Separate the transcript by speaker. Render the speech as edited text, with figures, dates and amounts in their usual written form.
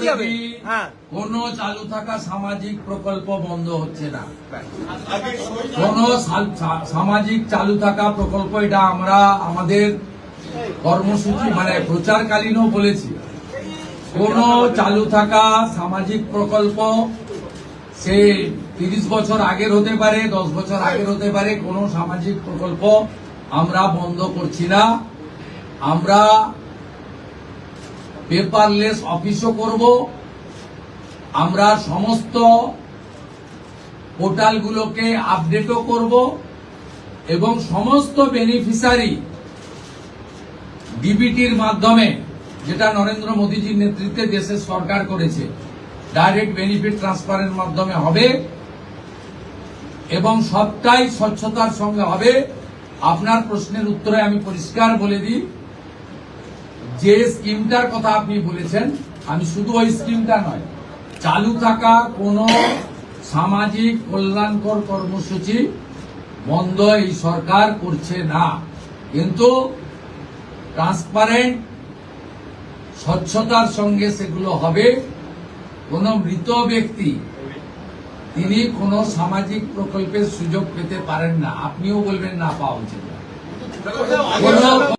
Speaker 1: কি হবে? হ্যাঁ,
Speaker 2: কোন চালু থাকা সামাজিক প্রকল্প বন্ধ হচ্ছে না। কোন সামাজিক চালু থাকা প্রকল্প, এটা আমরা আমাদের কর্মসূচি মানে প্রচারকালীনও বলেছি। কোন চালু থাকা সামাজিক প্রকল্প সে 30 বছর আগের হতে পারে, 10 বছর আগের হতে পারে, কোন সামাজিক প্রকল্প আমরা বন্ধ করছি না। আমরা পেপারলেস অফিসও করব, আমরা সমস্ত পোর্টালগুলোকে আপডেটও করব এবং সমস্ত বেনিফিশিয়ারি ডিবিটির মাধ্যমে, যেটা নরেন্দ্র মোদীজির নেতৃত্বে দেশের সরকার করেছে, ডাইরেক্ট বেনিফিট ট্রান্সফারের মাধ্যমে হবে এবং সবটাই স্বচ্ছতার সঙ্গে হবে। আপনার প্রশ্নের উত্তরে আমি পরিষ্কার বলে দিই, যে স্কিমটার কথা আপনি বলেছেন, আমি শুধু ওই স্কিমটা নয়, চালু থাকা কোন সামাজিক কল্যাণকর কর্মসূচি বন্ধ এই সরকার করছে না, কিন্তু ট্রান্সপারেন্ট স্বচ্ছতার সঙ্গে সেগুলো হবে। কোন মৃত ব্যক্তি তিনি কোন সামাজিক প্রকল্পের সুযোগ পেতে পারেন না, আপনিও বলবেন না পাওয়া উচিত।